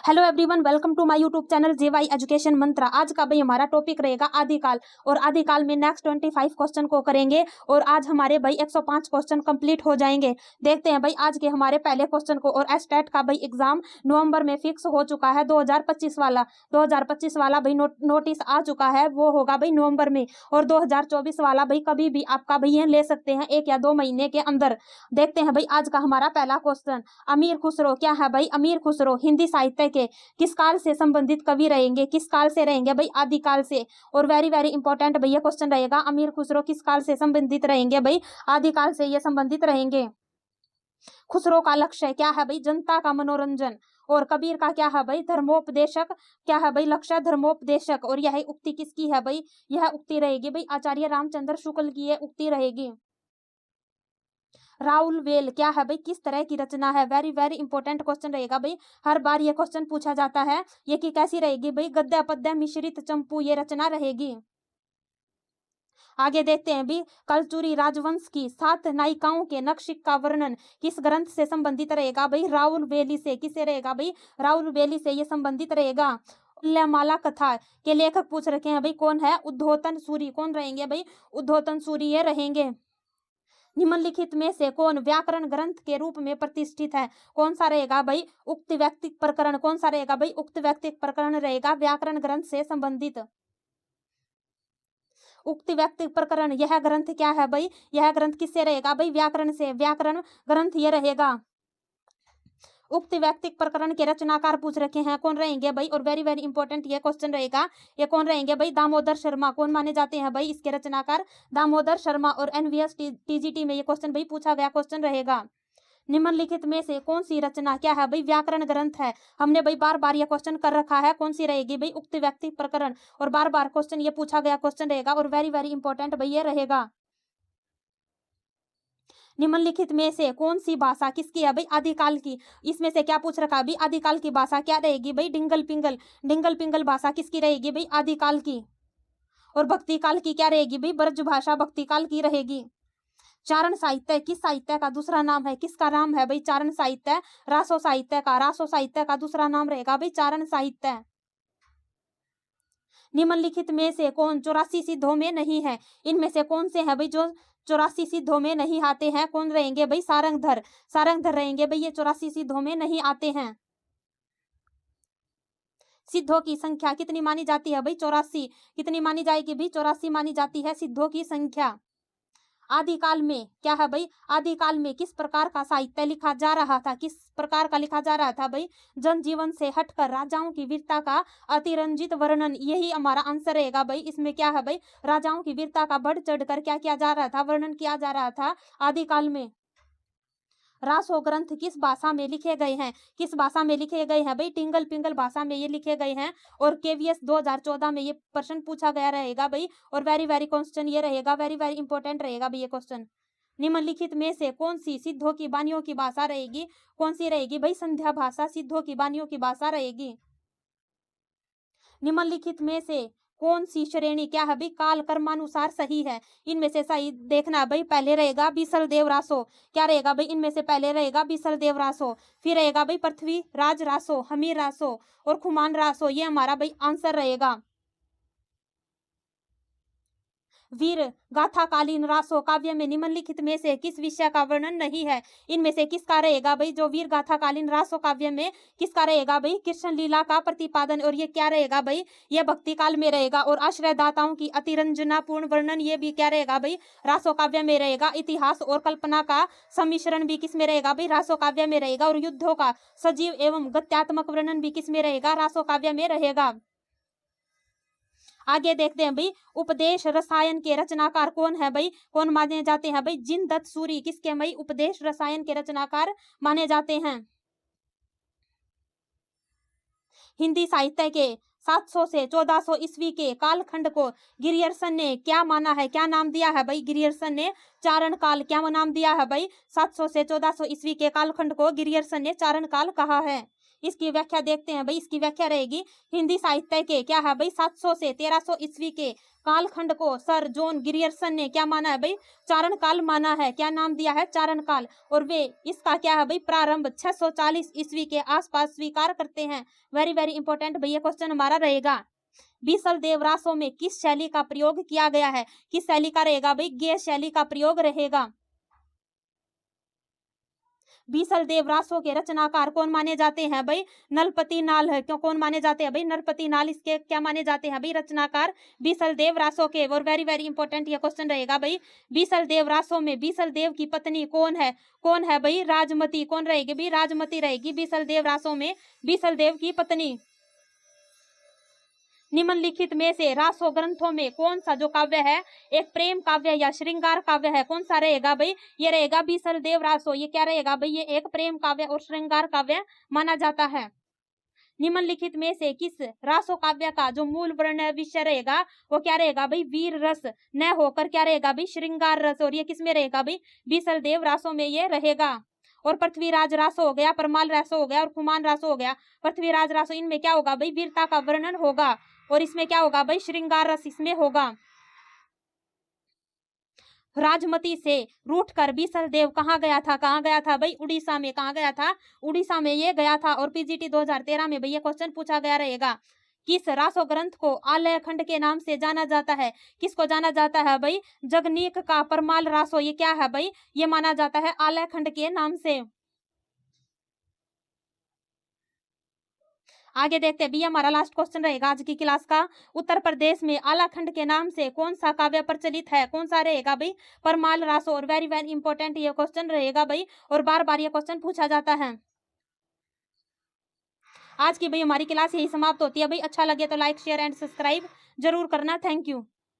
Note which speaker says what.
Speaker 1: Hello everyone, welcome to my YouTube channel JY education Mantra. आज का भाई हमारा टॉपिक रहेगा आदिकाल। और आदिकाल में नेक्स्ट 25 क्वेश्चन को करेंगे और आज हमारे भाई 105 क्वेश्चन कंप्लीट हो जाएंगे। देखते हैं भाई आज के हमारे पहले क्वेश्चन को। और एस्टेट का भाई एग्जाम नवंबर में फिक्स हो चुका है। 2025 वाला भाई नोटिस आ चुका है, वो होगा भाई नवंबर में। और 2024 वाला भाई कभी भी आपका भाई ये ले सकते हैं, 1 या 2 महीने के अंदर। देखते हैं भाई आज का हमारा पहला क्वेश्चन। अमीर खुसरो क्या है भाई? अमीर खुसरो हिंदी साहित्य के किस काल से संबंधित कवि रहेंगे? किस काल से रहेंगे भाई? आदिकाल से। और वेरी वेरी इंपॉर्टेंट भैया क्वेश्चन रहेगा, अमीर खुसरो किस काल से संबंधित रहेंगे भाई? आदिकाल से ये संबंधित रहेंगे। खुसरो का लक्ष्य क्या है भाई? जनता का मनोरंजन। और कबीर का क्या है भाई? धर्मोपदेशक। क्या है भाई? लक्ष्य धर्मोपदेशक। और यह उक्ति किसकी है भाई? यह उक्ति रहेगी भाई आचार्य रामचंद्र शुक्ल की ये उक्ति रहेगी। राउल वेल क्या है भाई? किस तरह की रचना है? वेरी वेरी इंपॉर्टेंट क्वेश्चन रहेगा भाई, हर बार ये क्वेश्चन पूछा जाता है। ये की कैसी रहेगी भाई? गद्य पद्य मिश्रित चंपू ये रचना रहेगी। आगे देखते हैं भी, कलचुरी राजवंश की 7 नायिकाओं के नक्शिक का वर्णन किस ग्रंथ से संबंधित रहेगा भाई? राउल वेली से। किससे रहेगा भाई? राउल वेली से ये संबंधित रहेगा। उल्लामाला कथा के लेखक पूछ रखे हैं भाई, कौन है? उद्धोतन सूरी। कौन रहेंगे भाई? उद्धोतन सूरी ये रहेंगे। निम्नलिखित में से कौन व्याकरण ग्रंथ के रूप में प्रतिष्ठित है? कौन सा रहेगा भाई? उक्त व्यक्तिक प्रकरण। कौन सा रहेगा भाई? उक्त व्यक्तिक प्रकरण रहेगा व्याकरण ग्रंथ से संबंधित। उक्त व्यक्तिक प्रकरण यह ग्रंथ क्या है भाई? यह ग्रंथ किससे रहेगा भाई? व्याकरण से। व्याकरण ग्रंथ ये रहेगा। उक्त व्यक्तिक प्रकरण के रचनाकार पूछ रखे हैं, कौन रहेंगे भाई? और वेरी वेरी इंपॉर्टेंट ये क्वेश्चन रहेगा, ये कौन रहेंगे भाई? दामोदर शर्मा। कौन माने जाते हैं भाई इसके रचनाकार? दामोदर शर्मा। और एनवीएस टीजीटी में ये क्वेश्चन भाई पूछा गया क्वेश्चन रहेगा। निम्नलिखित में से कौन सी रचना क्या है भाई? व्याकरण ग्रंथ है। हमने भाई बार बार ये क्वेश्चन कर रखा है, कौन सी रहेगी भाई? उक्त व्यक्ति प्रकरण। और बार बार क्वेश्चन ये पूछा गया क्वेश्चन रहेगा और वेरी वेरी इंपॉर्टेंट भाई ये रहेगा। निम्नलिखित में से कौन सी भाषा किसकी है भाई? आदिकाल की। इसमें से क्या पूछ रखा भाई? आदिकाल की भाषा क्या रहेगी भाई? डिंगल पिंगल। डिंगल पिंगल भाषा किसकी रहेगी भाई? आदिकाल की। और भक्ति काल की क्या रहेगी भाई? ब्रज भाषा भक्ति काल की रहेगी। चारण साहित्य किस साहित्य का दूसरा नाम है? किसका नाम है भाई? चारण साहित्य। रासो साहित्य का। रासो साहित्य का दूसरा नाम रहेगा भाई चारण साहित्य। निम्नलिखित में से कौन 84 सिद्धों में नहीं है? इनमें से कौन से हैं भाई जो 84 सिद्धों में नहीं आते हैं? कौन रहेंगे भाई? सारंगधर। सारंगधर रहेंगे भाई, ये 84 सिद्धों में नहीं आते हैं। सिद्धों की संख्या कितनी मानी जाती है भाई? 84। कितनी मानी जाएगी भाई? 84 मानी जाती है सिद्धों की संख्या। आदिकाल में क्या है भाई? आदिकाल में किस प्रकार का साहित्य लिखा जा रहा था? किस प्रकार का लिखा जा रहा था भाई? जनजीवन से हटकर राजाओं की वीरता का अतिरंजित वर्णन। यही हमारा आंसर रहेगा भाई। इसमें क्या है भाई? राजाओं की वीरता का बढ़ चढ़कर क्या किया जा रहा था? वर्णन किया जा रहा था आदिकाल में। रासो ग्रंथ किस भाषा में लिखे गए हैं? किस भाषा में लिखे गए हैं भाई? टिंगल पिंगल भाषा में ये लिखे गए हैं। और केवीएस 2014 में ये प्रश्न पूछा गया रहेगा भाई। और वेरी वेरी क्वेश्चन ये रहेगा, वेरी वेरी इंपॉर्टेंट रहेगा भाई ये क्वेश्चन। निम्नलिखित में से कौन सी सिद्धों की बानियों की भाषा रहेगी? कौन सी रहेगी भाई? संध्या भाषा सिद्धों की बानियों की भाषा रहेगी। निम्नलिखित में से कौन सी श्रेणी क्या है भाई? काल कर्मानुसार सही है। इनमें से सही देखना भाई, पहले रहेगा बीसल देव रासो। क्या रहेगा भाई? इनमें से पहले रहेगा बीसल देव रासो, फिर रहेगा भाई पृथ्वी राज रासो, हमीर रासो और खुमान रासो। ये हमारा भाई आंसर रहेगा। वीर गाथाकालीन रासो काव्य में निम्नलिखित में से किस विषय का वर्णन नहीं है? इनमें से किसका रहेगा भाई? जो वीर गाथाकालीन रासो काव्य में किसका रहेगा भाई? कृष्ण लीला का प्रतिपादन। और ये क्या रहेगा भाई? ये भक्ति काल में रहेगा। और आश्रयदाताओं की अतिरंजनापूर्ण वर्णन ये भी क्या रहेगा भाई? रासो काव्य में रहेगा। इतिहास और कल्पना का सम्मिश्रण भी किस में रहेगा भाई? रासो काव्य में रहेगा। और युद्धों का सजीव एवं गत्यात्मक वर्णन भी किस में रहेगा? रासो काव्य में रहेगा। आगे देखते हैं भाई, उपदेश रसायन के रचनाकार कौन है भाई? कौन माने जाते हैं भाई? जिनदत्त सूरी। किसके भाई? उपदेश रसायन के रचनाकार माने जाते हैं। हिंदी साहित्य के 700 से 1400 ईस्वी के कालखंड को गिरियर्सन ने क्या माना है? क्या नाम दिया है भाई? गिरियर्सन ने चारण काल क्या नाम दिया है भाई? 700 से 1400 ईस्वी के कालखंड को गिरियर्सन ने चारण काल कहा है। इसकी व्याख्या देखते हैं भाई। इसकी व्याख्या रहेगी हिंदी साहित्य के क्या है भाई 700 से 1300 ईस्वी के कालखंड को सर जॉन ग्रियर्सन ने क्या माना है भाई चारण काल माना है। क्या नाम दिया है चारण काल। और वे इसका क्या है भाई प्रारंभ 640 ईस्वी के आसपास स्वीकार करते हैं। वेरी वेरी इंपॉर्टेंट भैया क्वेश्चन हमारा रहेगा। बीसल देव रासों में किस शैली का प्रयोग किया गया है। किस शैली का रहेगा भाई गेय शैली का प्रयोग रहेगा। बीसल देव रासों के रचनाकार कौन माने जाते हैं भाई नरपति नाल है। क्यों कौन माने जाते हैं भाई नरपति नाल इसके क्या माने जाते हैं भाई रचनाकार बीसल देव रासों के। और वेरी वेरी इंपॉर्टेंट ये क्वेश्चन रहेगा भाई बीसल देव रासों में बीसल देव की पत्नी कौन है भाई राजमती। कौन रहेगी भाई राजमती रहेगी बीसल देव रासों में बीसल देव की पत्नी। निम्नलिखित में से रासो ग्रंथों में कौन सा जो काव्य है एक प्रेम काव्य या श्रृंगार काव्य है। कौन सा रहेगा भाई ये रहेगा बीसल देव रासो। ये क्या रहेगा भाई ये एक प्रेम काव्य और श्रृंगार काव्य माना जाता है। निम्नलिखित में से किस रासो काव्य का जो मूल वर्ण विषय रहेगा वो क्या रहेगा भाई वीर रस न होकर क्या रहेगा भाई श्रृंगार रस। और ये किस में रहेगा भाई बीसल देव रासो में ये रहेगा। और पृथ्वीराज रासो हो गया परमाल रासो हो गया और खुमान रासो हो गया। पृथ्वीराज रासो इनमें क्या होगा भाई वीरता का वर्णन होगा और इसमें क्या होगा भाई श्रृंगार रस इसमें होगा। राजमती से रूठकर बीसल देव कहाँ गया था भाई उड़ीसा में। कहाँ गया था उड़ीसा में ये गया था। और पीजीटी 2013 में भैया क्वेश्चन पूछा गया रहेगा किस रासो ग्रंथ को आलय खंड के नाम से जाना जाता है। किसको जाना जाता है भाई जगनीक का परमाल रासो। ये क्या है भाई ये माना जाता है आलय खंड के नाम से। आगे देखते हैं भैया हमारा लास्ट क्वेश्चन रहेगा आज की क्लास का। उत्तर प्रदेश में आलाखंड के नाम से कौन सा काव्य प्रचलित है। कौन सा रहेगा भाई परमाल रासो। और वेरी वेरी इंपॉर्टेंट ये क्वेश्चन रहेगा भाई और बार बार ये क्वेश्चन पूछा जाता है। आज की भाई हमारी क्लास यही समाप्त होती है भाई। अच्छा लगे तो लाइक शेयर एंड सब्सक्राइब जरूर करना। Thank you.